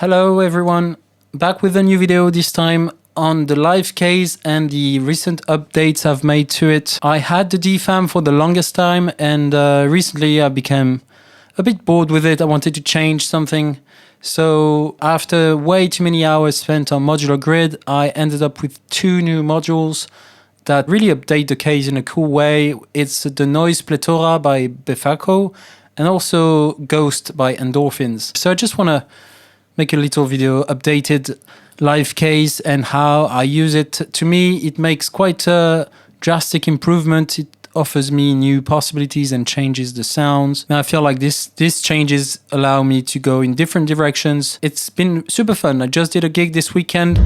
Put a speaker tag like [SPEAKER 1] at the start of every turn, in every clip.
[SPEAKER 1] Hello everyone, back with a new video, this time on the live case and the recent updates I've made to it. I had the DFAM for the longest time and recently I became a bit bored with it. I wanted to change something. So after way too many hours spent on modular grid, I ended up with two new modules that really update the case in a cool way. It's the Noise Plethora by Befako and also Ghost by Endorphins. So I just want to make a little video, updated live case and how I use it. To me, it makes quite a drastic improvement. It offers me new possibilities and changes the sounds. And I feel like these changes allow me to go in different directions. It's been super fun. I just did a gig this weekend.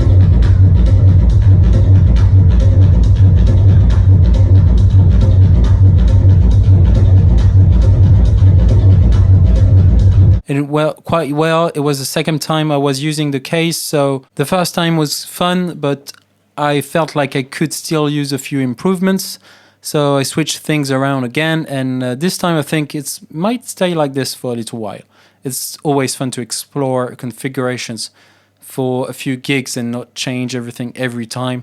[SPEAKER 1] It went quite well. It was the second time I was using the case. So the first time was fun, but I felt like I could still use a few improvements. So I switched things around again. And this time I think it might stay like this for a little while. It's always fun to explore configurations for a few gigs and not change everything every time.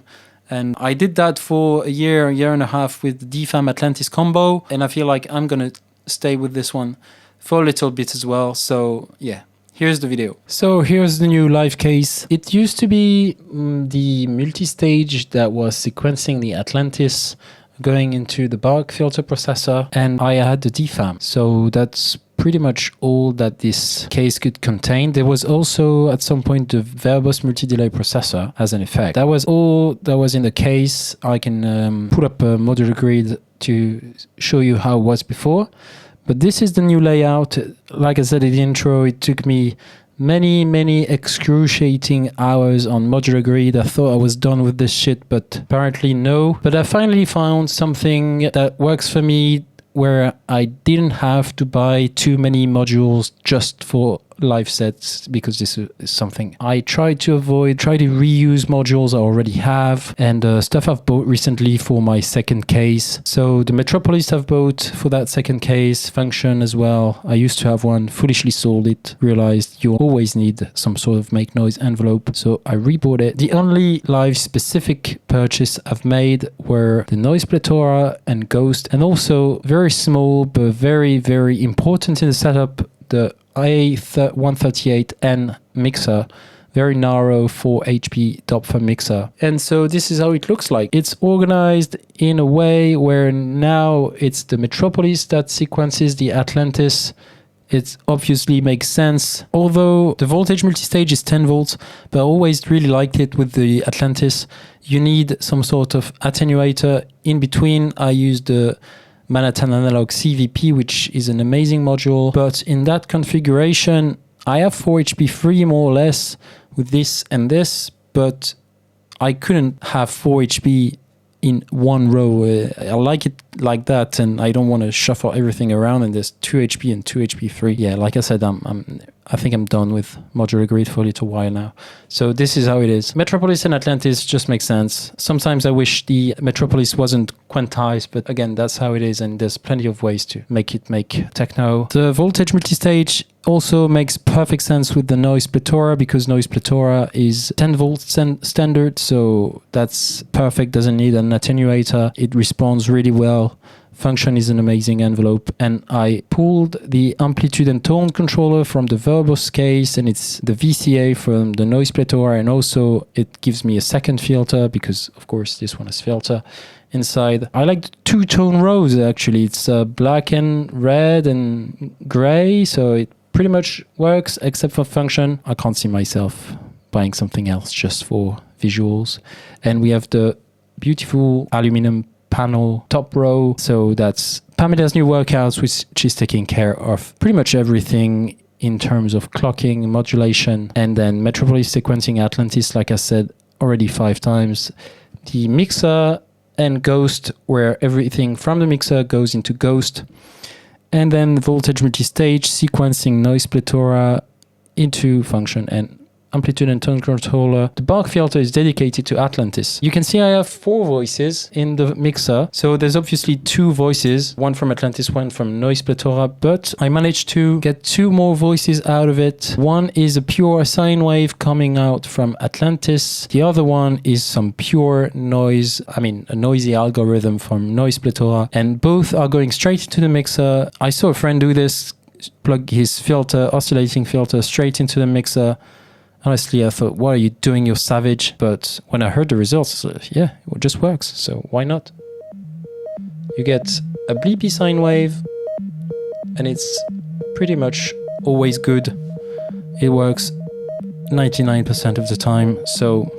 [SPEAKER 1] And I did that for a year and a half with the DFAM Atlantis combo. And I feel like I'm going to stay with this one for a little bit as well. So yeah, here's the video. So here's the new live case. It used to be the multi-stage that was sequencing the Atlantis going into the Bark filter processor, and I had the DFAM. So that's pretty much all that this case could contain. There was also at some point the verbose multi-delay processor as an effect. That was all that was in the case. I can put up a modular grid to show you how it was before. But this is the new layout. Like I said in the intro, it took me many excruciating hours on modular grid. I thought I was done with this shit, but apparently no. But I finally found something that works for me where I didn't have to buy too many modules just for live sets, because this is something I try to avoid. Try to reuse modules I already have and stuff I've bought recently for my second case. So the Metropolis I've bought for that second case, Function as well. I used to have one, foolishly sold it, realized you always need some sort of make noise envelope, so I rebought it. The only live specific purchase I've made were the Noise Plethora and Ghost, and also very small but very important in the setup, the IA138N mixer, very narrow 4 HP Doppler mixer. And so this is how it looks like. It's organized in a way where now it's the Metropolis that sequences the Atlantis. It obviously makes sense. Although the voltage multistage is 10 volts, but I always really liked it with the Atlantis. You need some sort of attenuator in between. I used the Manhattan Analog CVP, which is an amazing module. But in that configuration, I have 4 HP free more or less with this and this, but I couldn't have 4 HP in one row. I like it like that, and I don't want to shuffle everything around, and there's 2 HP and 2 HP free. Yeah, like I said, I think I'm done with modular grid for a little while now. So this is how it is. Metropolis and Atlantis just make sense. Sometimes I wish the Metropolis wasn't quantized, but again, that's how it is, and there's plenty of ways to make it make techno. The voltage multistage also makes perfect sense with the Noise Plethora, because Noise Plethora is 10 volt standard, so that's perfect, doesn't need an attenuator. It responds really well. Function is an amazing envelope, and I pulled the amplitude and tone controller from the Verbose case, and it's the VCA from the Noise Plethora, and also it gives me a second filter, because of course this one has filter inside. I like the two-tone rows actually. It's black and red and gray, so it pretty much works except for Function. I can't see myself buying something else just for visuals. And we have the beautiful aluminum panel top row. So that's Pamela's new workouts, which she's taking care of pretty much everything in terms of clocking, modulation, and then Metropolis sequencing Atlantis, like I said already 5 times. The mixer and Ghost, where everything from the mixer goes into Ghost. And then the voltage multistage sequencing Noise Plethora into Function and amplitude and tone controller. The bark filter is dedicated to Atlantis. You can see I have 4 voices in the mixer. So there's obviously 2 voices, one from Atlantis, one from Noise Plethora, but I managed to get 2 more voices out of it. One is a pure sine wave coming out from Atlantis. The other one is some pure noise, a noisy algorithm from Noise Plethora, and both are going straight into the mixer. I saw a friend do this, plug his filter, oscillating filter, straight into the mixer. Honestly, I thought, what are you doing? You're savage. But when I heard the results, yeah, it just works. So why not? You get a bleepy sine wave, and it's pretty much always good. It works 99% of the time. So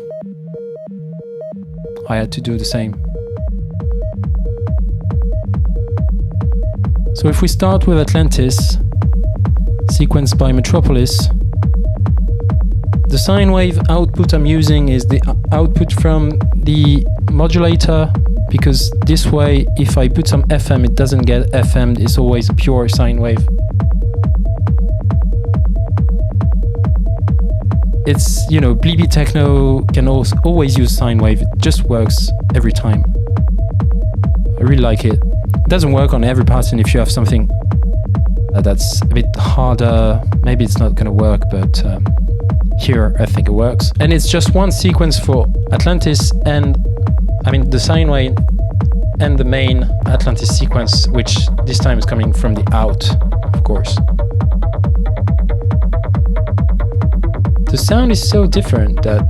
[SPEAKER 1] I had to do the same. So if we start with Atlantis, sequenced by Metropolis, the sine wave output I'm using is the output from the modulator, because this way, if I put some FM, it doesn't get FM'd, it's always a pure sine wave. It's, bleepy techno can always use sine wave, it just works every time. I really like it. It doesn't work on every pattern. If you have something that's a bit harder, maybe it's not gonna work, but here I think it works. And it's just one sequence for Atlantis and the sine wave and the main Atlantis sequence, which this time is coming from the out, of course. The sound is so different that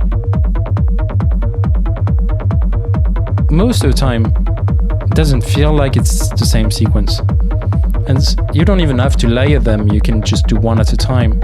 [SPEAKER 1] most of the time it doesn't feel like it's the same sequence. And you don't even have to layer them, you can just do one at a time.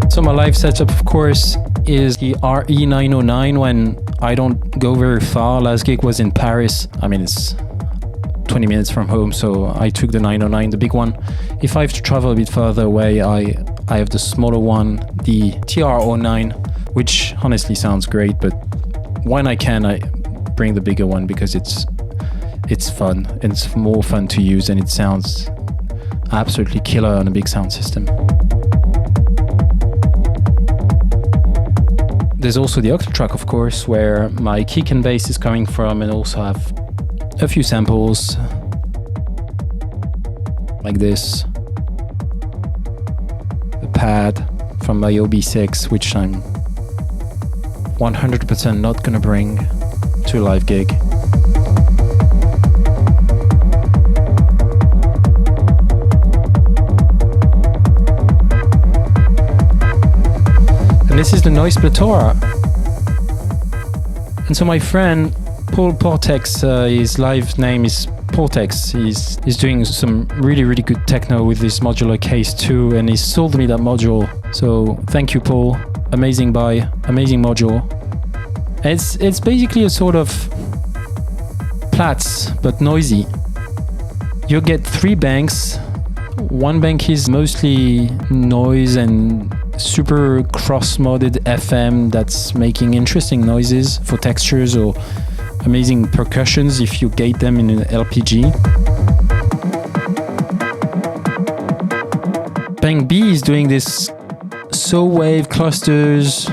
[SPEAKER 1] So my live setup, of course, is the RE909 when I don't go very far. Last gig was in Paris. It's 20 minutes from home, so I took the 909, the big one. If I have to travel a bit further away, I have the smaller one, the TR09, which honestly sounds great, but when I can, I bring the bigger one because it's fun, and it's more fun to use, and it sounds absolutely killer on a big sound system. There's also the octatrack, of course, where my kick and bass is coming from, and also have a few samples like this. The pad from my OB6, which I'm 100% not gonna bring to a live gig. And this is the Noise Plethora. And so my friend Paul Portex, his live name is Portex. He's doing some really, really good techno with this modular case too, and he sold me that module. So thank you, Paul. Amazing buy, amazing module. And it's basically a sort of Plats, but noisy. You get 3 banks. One bank is mostly noise and super cross-modded FM that's making interesting noises for textures or amazing percussions if you gate them in an LPG. Bank B is doing this saw wave clusters,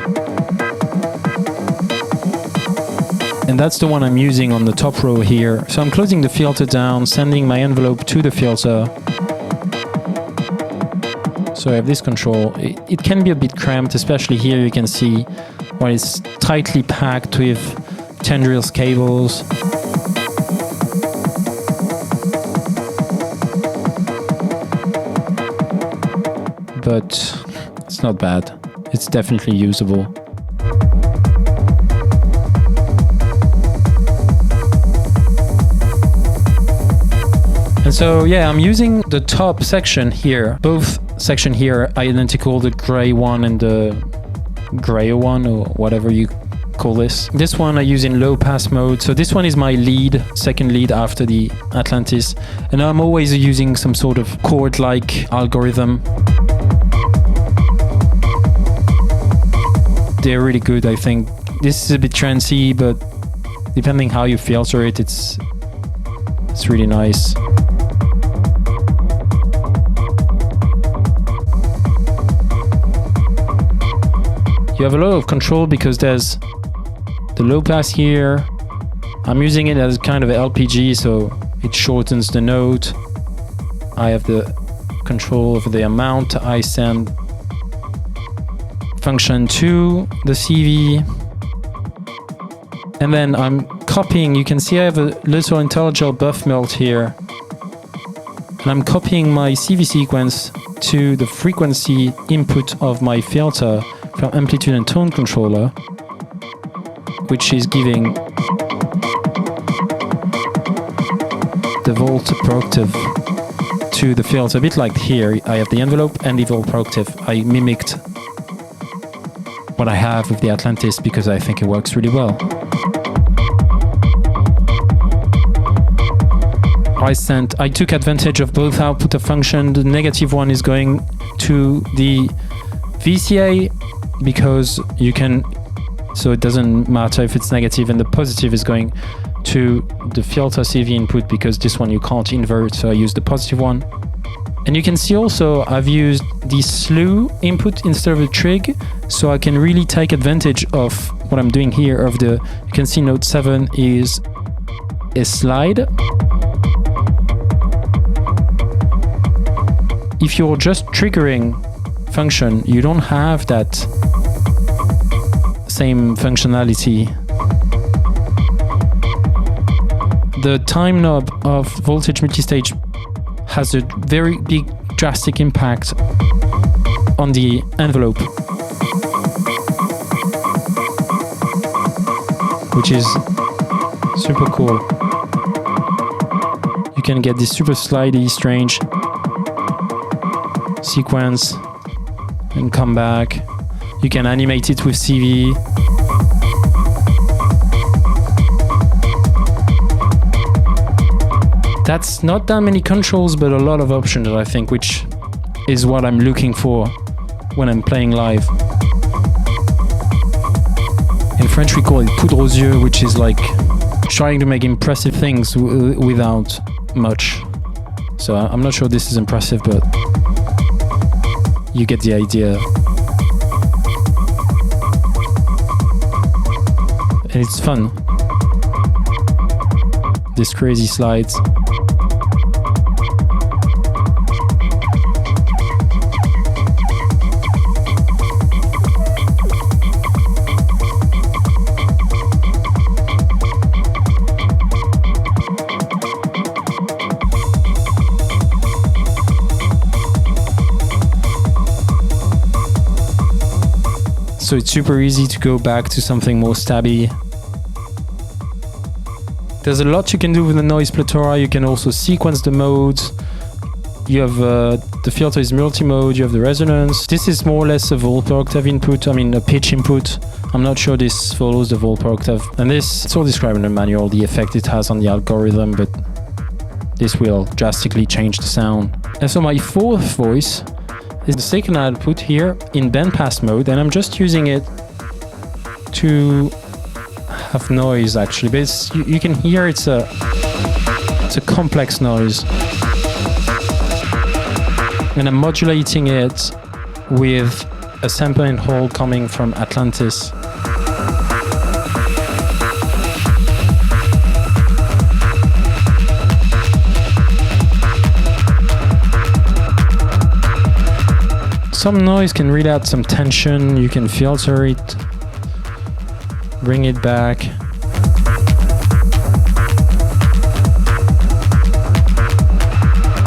[SPEAKER 1] and that's the one I'm using on the top row here. So I'm closing the filter down, sending my envelope to the filter. So I have this control. It can be a bit cramped, especially here you can see when it's tightly packed with tendrils cables. But it's not bad. It's definitely usable. And so, yeah, I'm using the top section here. Both section here identical, the gray one and the grayer one, or whatever you call this. This one I use in low pass mode. So this one is my lead, second lead after the Atlantis. And I'm always using some sort of chord-like algorithm. They're really good, I think. This is a bit trancy, but depending how you filter it, it's really nice. You have a lot of control because there's the low pass here. I'm using it as kind of an LPG, so it shortens the note. I have the control over the amount I send function to the CV. And then I'm copying. You can see I have a little IntelliGel buff melt here. And I'm copying my CV sequence to the frequency input of my filter from amplitude and tone controller, which is giving the volt per octave to the filter. A bit like here, I have the envelope and the volt per octave. I mimicked what I have with the Atlantis because I think it works really well. I took advantage of both output of function. The negative one is going to the VCA because you can, so it doesn't matter if it's negative, and the positive is going to the filter CV input because this one you can't invert, so I use the positive one. And you can see also I've used the slew input instead of the trig, so I can really take advantage of what I'm doing here. Of the, you can see note 7 is a slide. If you're just triggering function, you don't have that same functionality. The time knob of voltage multistage has a very big drastic impact on the envelope, which is super cool. You can get this super slidey, strange sequence and come back. You can animate it with CV. That's not that many controls, but a lot of options, I think, which is what I'm looking for when I'm playing live. In French we call it poudre aux yeux, which is like trying to make impressive things without much. So I'm not sure this is impressive, but you get the idea. And it's fun. These crazy slides. So it's super easy to go back to something more stabby. There's a lot you can do with the noise Plethora. You can also sequence the modes. You have the filter is multi-mode. You have the resonance. This is more or less a volt per octave input. I mean a pitch input. I'm not sure this follows the volt per octave. And this, it's all described in the manual, the effect it has on the algorithm, but this will drastically change the sound. And so my fourth voice is the second output here in bandpass mode, and I'm just using it to have noise actually, but it's, you can hear it's a complex noise, and I'm modulating it with a sample and hold coming from Atlantis. Some noise can read out some tension, you can filter it, bring it back.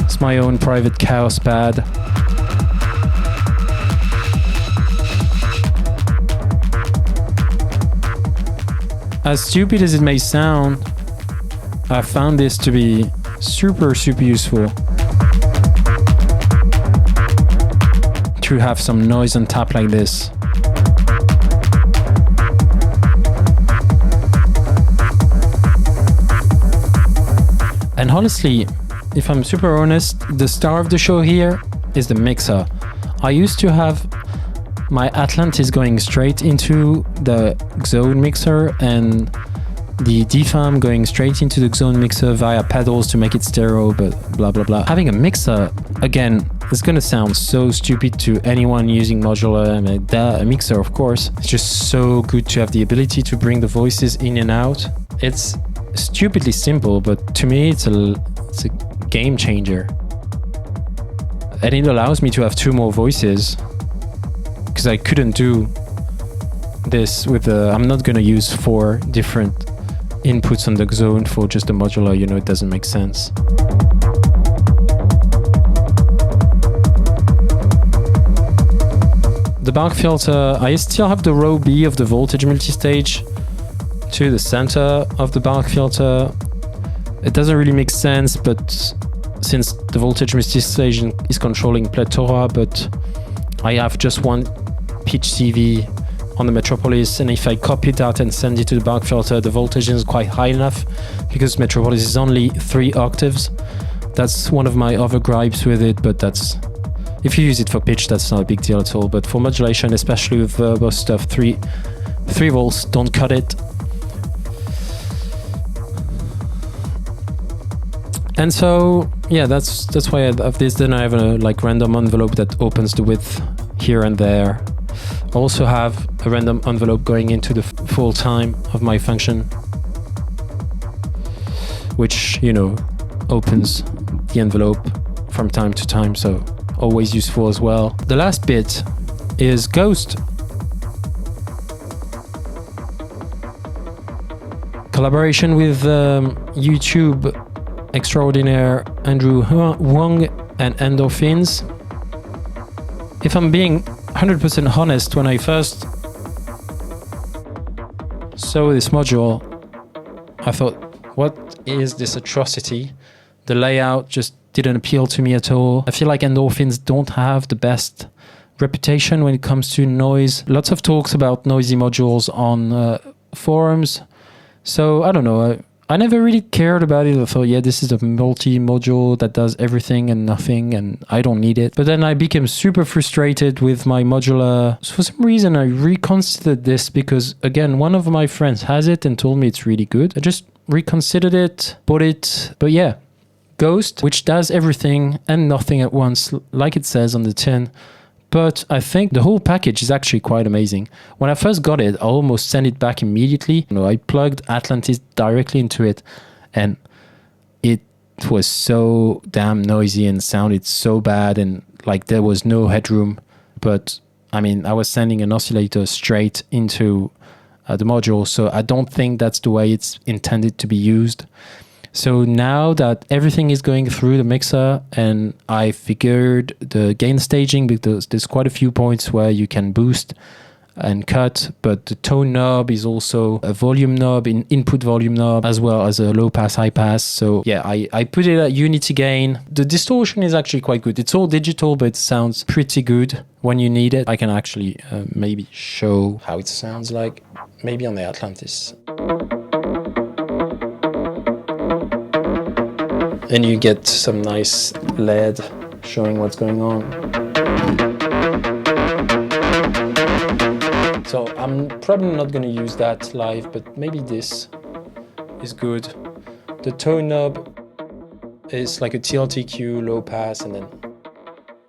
[SPEAKER 1] It's my own private chaos pad. As stupid as it may sound, I found this to be super useful. To have some noise on top like this. honestly, if I'm super honest, the star of the show here is the mixer. I used to have my Atlantis going straight into the Zone mixer and the DFAM going straight into the Zone mixer via pedals to make it stereo, but blah blah blah. Having a mixer, again, it's gonna sound so stupid to anyone using modular. I mean, a mixer, of course. It's just so good to have the ability to bring the voices in and out. It's stupidly simple, but to me it's a game changer. And it allows me to have 2 more voices, because I couldn't do this with the... I'm not gonna use 4 different inputs on the Zone for just the modular, you know, it doesn't make sense. The bark filter, I still have the row B of the voltage multistage to the center of the bark filter. It doesn't really make sense, but since the voltage multistage is controlling Plethora, but I have just one pitch CV on the Metropolis, and if I copy that and send it to the bark filter, the voltage is quite high enough because Metropolis is only 3 octaves. That's one of my other gripes with it, but that's... If you use it for pitch, that's not a big deal at all. But for modulation, especially with verbose stuff, 3 volts, don't cut it. And so, yeah, that's why I have this. Then I have a random envelope that opens the width here and there. I also have a random envelope going into the full time of my function, which, you know, opens the envelope from time to time, so always useful as well. The last bit is Ghost. Collaboration with YouTube extraordinaire Andrew Wong and Endorphins. If I'm being 100% honest, when I first saw this module, I thought, what is this atrocity? The layout just didn't appeal to me at all. I feel like Endorphins don't have the best reputation when it comes to noise. Lots of talks about noisy modules on forums. So I don't know. I never really cared about it. I thought, yeah, this is a multi-module that does everything and nothing, and I don't need it. But then I became super frustrated with my modular. So for some reason, I reconsidered this because, again, one of my friends has it and told me it's really good. I just reconsidered it, bought it. But yeah, Ghost, which does everything and nothing at once, like it says on the tin. But I think the whole package is actually quite amazing. When I first got it, I almost sent it back immediately. You know, I plugged Atlantis directly into it, and it was so damn noisy and sounded so bad, and like there was no headroom. But I mean, I was sending an oscillator straight into the module, so I don't think that's the way it's intended to be used. So now that everything is going through the mixer, and I figured the gain staging, because there's quite a few points where you can boost and cut, but the tone knob is also a volume knob, input volume knob, as well as a low pass, high pass. So yeah, I put it at unity gain. The distortion is actually quite good. It's all digital, but it sounds pretty good when you need it. I can actually maybe show how it sounds like, maybe on the Atlantis. And you get some nice LED showing what's going on. So I'm probably not going to use that live, but maybe this is good. The tone knob is like a TLTQ, low pass, and then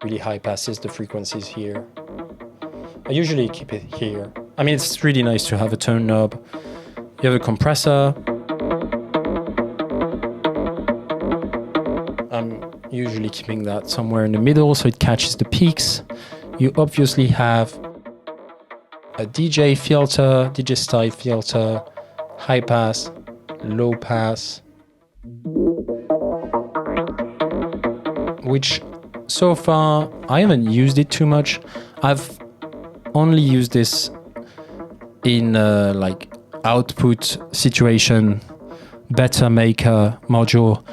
[SPEAKER 1] really high passes, the frequencies here. I usually keep it here. I mean, it's really nice to have a tone knob. You have a compressor. I'm usually keeping that somewhere in the middle so it catches the peaks. You obviously have a DJ filter, DJ style filter, high pass, low pass, which so far I haven't used it too much. I've only used this in like output situation, better maker module.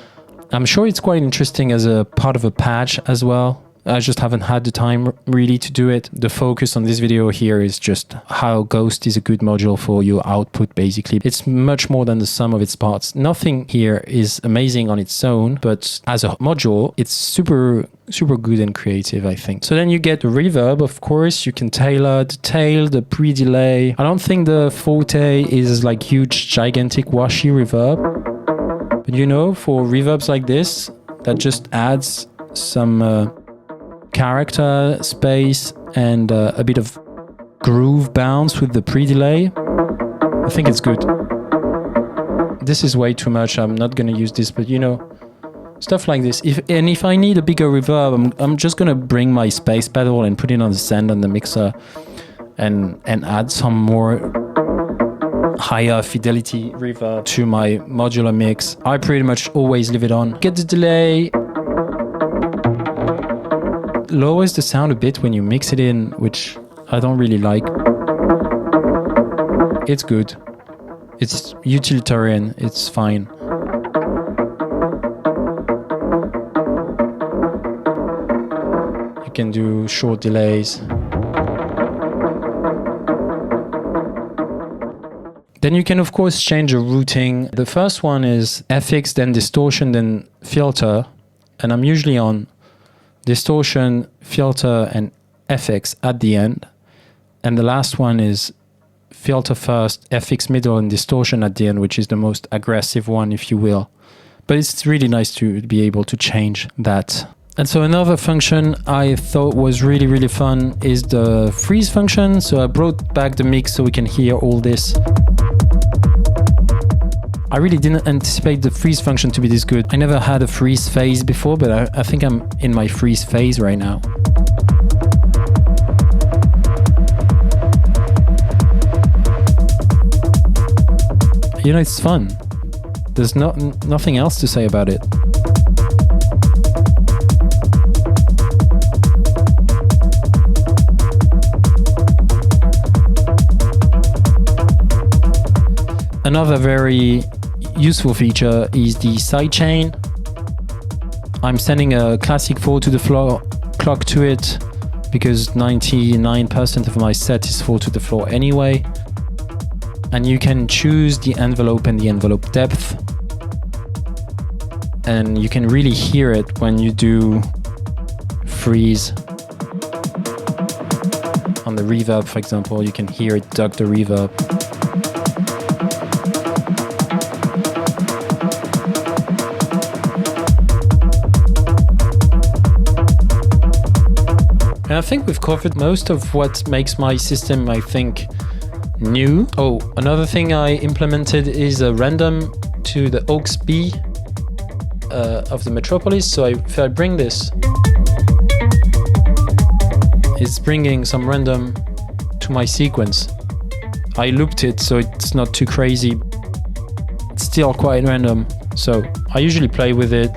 [SPEAKER 1] I'm sure it's quite interesting as a part of a patch as well. I just haven't had the time really to do it. The focus on this video here is just how Ghost is a good module for your output, basically. It's much more than the sum of its parts. Nothing here is amazing on its own, but as a module, it's super good and creative, I think. So then you get the reverb, of course. You can tailor the tail, the pre-delay. I don't think the Forte is like huge, gigantic, washy reverb. But you know, for reverbs like this, that just adds some character, space, and a bit of groove bounce with the pre-delay. I think it's good. This is way too much. I'm not going to use this, but you know, stuff like this. If I need a bigger reverb, I'm just going to bring my space pedal and put it on the send on the mixer and add some more higher fidelity reverb to my modular mix. I pretty much always leave it on. Get the delay. Lowers the sound a bit when you mix it in, which I don't really like. It's good. It's utilitarian. It's fine. You can do short delays. Then you can, of course, change the routing. The first one is FX, then distortion, then filter. And I'm usually on distortion, filter, and FX at the end. And the last one is filter first, FX middle, and distortion at the end, which is the most aggressive one, if you will. But it's really nice to be able to change that. And so another function I thought was really fun is the freeze function. So I brought back the mix so we can hear all this. I really didn't anticipate the freeze function to be this good. I never had a freeze phase before, but I think I'm in my freeze phase right now. You know, it's fun. There's nothing else to say about it. Another very useful feature is the sidechain. I'm sending a classic 4 to the floor clock to it because 99% of my set is 4 to the floor anyway. And you can choose the envelope and the envelope depth. And you can really hear it when you do freeze. On the reverb, for example, you can hear it duck the reverb. And I think we've covered most of what makes my system, I think, new. Oh, another thing I implemented is a random to the aux B of the Metropolis. So if I bring this, it's bringing some random to my sequence. I looped it so it's not too crazy. It's still quite random. So I usually play with it.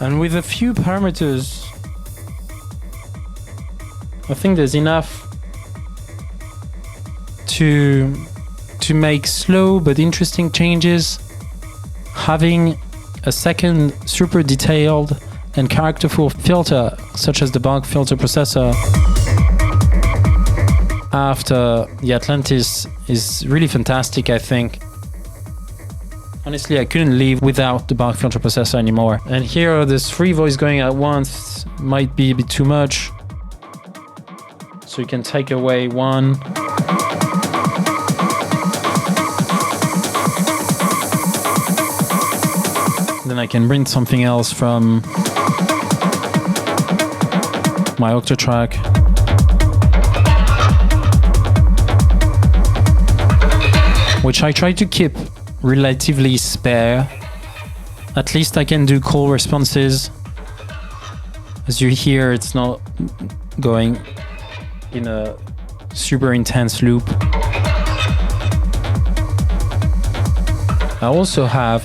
[SPEAKER 1] And with a few parameters, I think there's enough to make slow but interesting changes. Having a second super detailed and characterful filter, such as the bulk filter processor, after the Atlantis is really fantastic, I think. Honestly, I couldn't live without the bulk filter processor anymore. And here, this 3 voice going at once might be a bit too much. So you can take away one. Then I can bring something else from my octo track. Which I try to keep relatively spare. At least I can do call responses. As you hear, it's not going in a super intense loop. I also have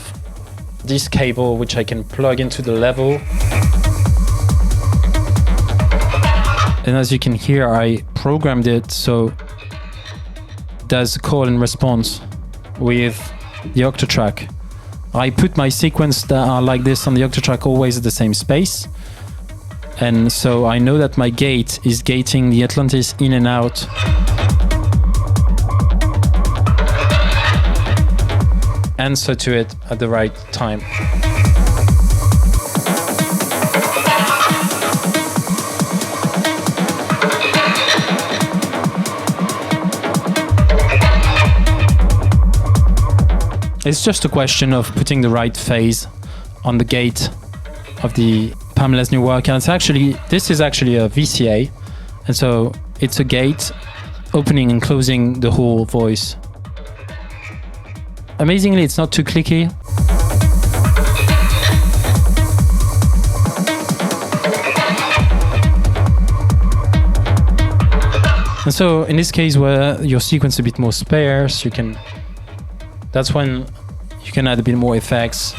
[SPEAKER 1] this cable which I can plug into the level. And as you can hear, I programmed it so it does call and response with the octo track. I put my sequence that are like this on the octo track always at the same space. And so I know that my gate is gating the Atlantis in and out. Answer to it at the right time. It's just a question of putting the right phase on the gate of the Pamela's new work. And this is actually a VCA. And so it's a gate opening and closing the whole voice. Amazingly, it's not too clicky. And so in this case where your sequence is a bit more sparse, that's when you can add a bit more effects.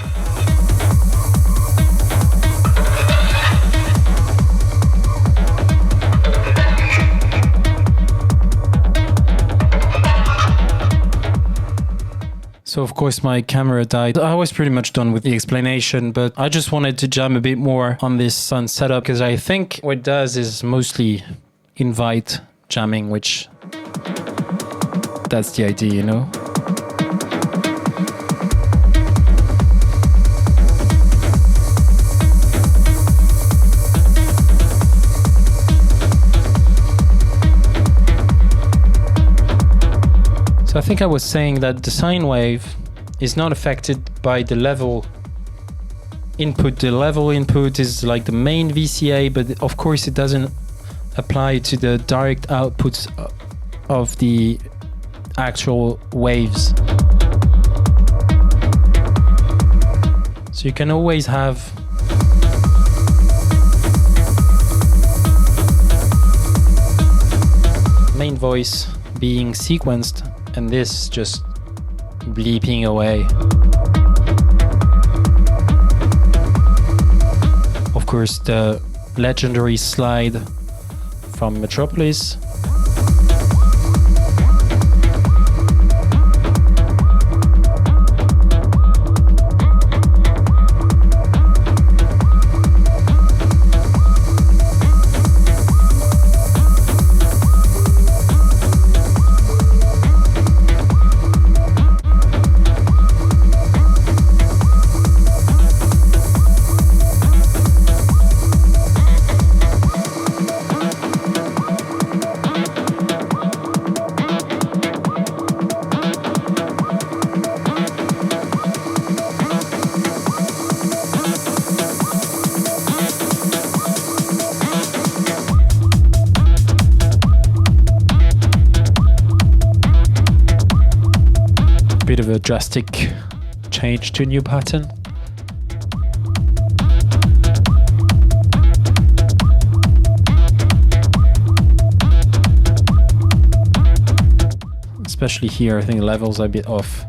[SPEAKER 1] So of course my camera died. I was pretty much done with the explanation, but I just wanted to jam a bit more on this sound setup because I think what it does is mostly invite jamming, which that's the idea, you know? So I think I was saying that the sine wave is not affected by the level input. The level input is like the main VCA, but of course it doesn't apply to the direct outputs of the actual waves. So you can always have main voice being sequenced and this just bleeping away. Of course, the legendary slide from Metropolis. Bit of a drastic change to a new pattern. Especially here, I think the levels are a bit off.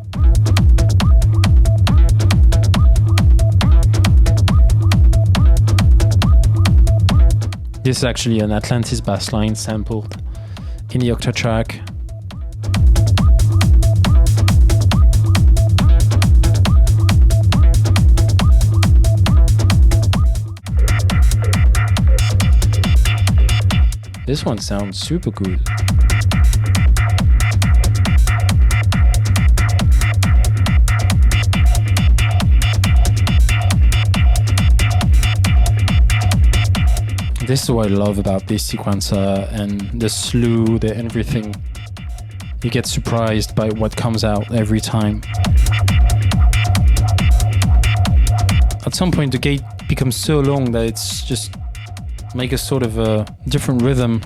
[SPEAKER 1] This is actually an Atlantis bass line sampled in the octa track. This one sounds super good. This is what I love about this sequencer and the slew, the everything. You get surprised by what comes out every time. At some point the gate becomes so long that it's just make a sort of a different rhythm.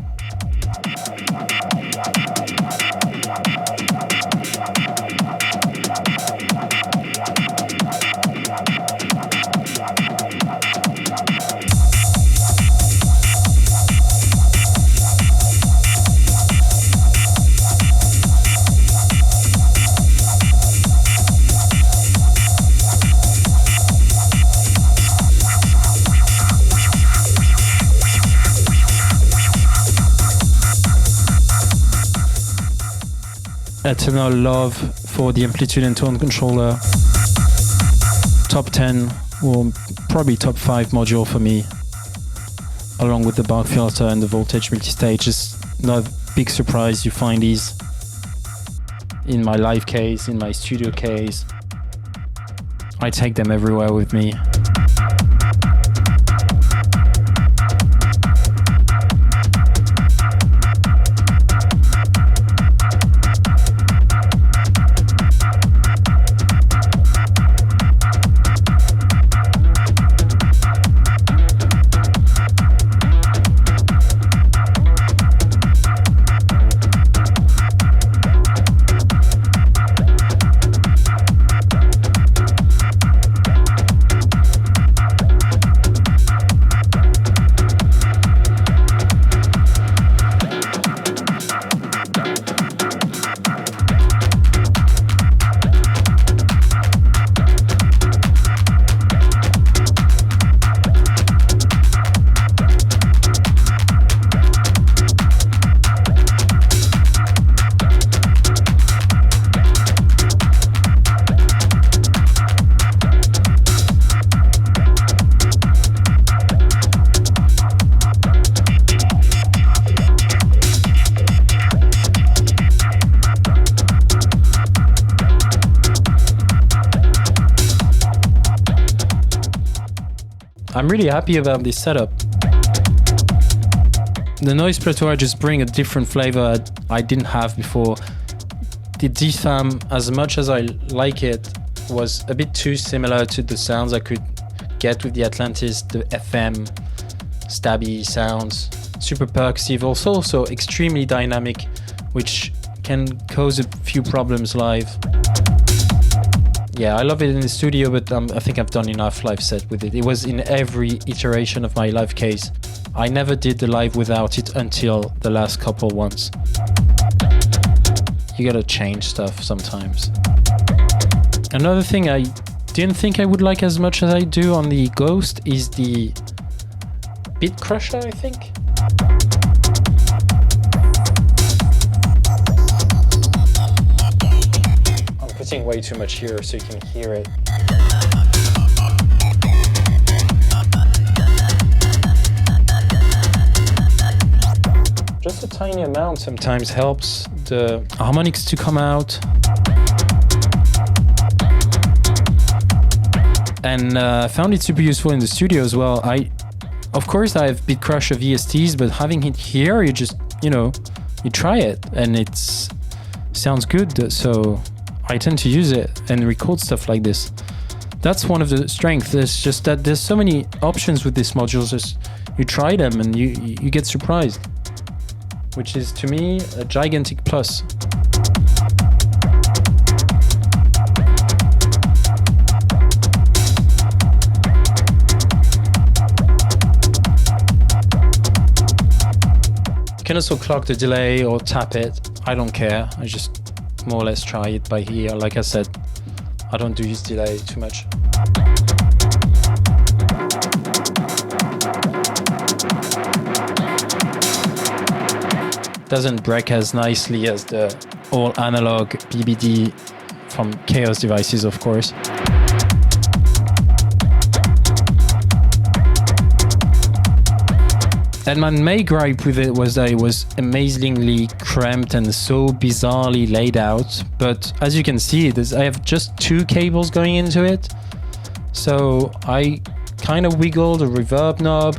[SPEAKER 1] Eternal love for the amplitude and tone controller. Top 10 or probably top 5 module for me, along with the bark filter and the voltage multi-stage. It's not a big surprise you find these in my live case, in my studio case. I take them everywhere with me. I'm really happy about this setup. The noise Plethora just bring a different flavor I didn't have before. The DFAM, as much as I like it, was a bit too similar to the sounds I could get with the Atlantis, the FM, stabby sounds, super percussive, also extremely dynamic, which can cause a few problems live. Yeah, I love it in the studio, but I think I've done enough live set with it. It was in every iteration of my live case. I never did the live without it until the last couple ones. You gotta change stuff sometimes. Another thing I didn't think I would like as much as I do on the Ghost is the Bit Crusher, I think. Putting way too much here so you can hear it. Just a tiny amount sometimes helps the harmonics to come out. And I found it super useful in the studio as well. Of course I have Bit Crusher VSTs, but having it here, you just, you try it and it sounds good. So I tend to use it and record stuff like this. That's one of the strengths. It's just that there's so many options with these modules. Just you try them and you get surprised, which is to me a gigantic plus. You can also clock the delay or tap it. I don't care. I just more or less try it by ear. Like I said, I don't do use delay too much. Doesn't break as nicely as the all analog BBD from Chaos devices, of course. And my main gripe with it was that it was amazingly cramped and so bizarrely laid out. But as you can see, I have just 2 cables going into it. So I kind of wiggled the reverb knob.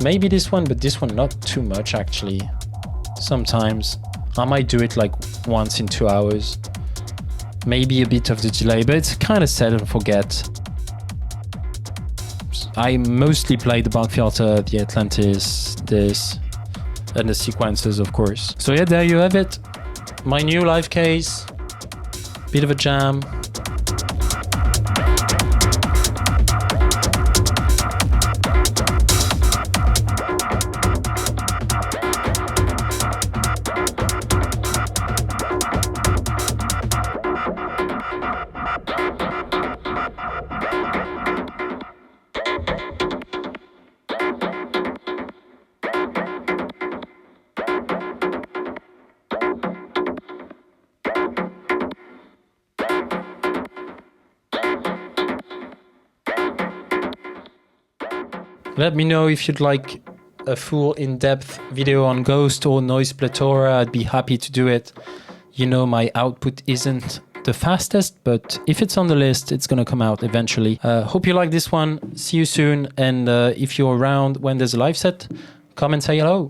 [SPEAKER 1] Maybe this one, but this one not too much actually. Sometimes I might do it like once in 2 hours. Maybe a bit of the delay, but it's kind of set and forget. I mostly play the bulk filter, the Atlantis, this, and the sequencers, of course. So yeah, there you have it. My new live case, bit of a jam. Let me know if you'd like a full in-depth video on Ghost or Noise Plethora. I'd be happy to do it. You know, my output isn't the fastest, but if it's on the list, it's going to come out eventually. Hope you like this one. See you soon. And if you're around when there's a live set, come and say hello.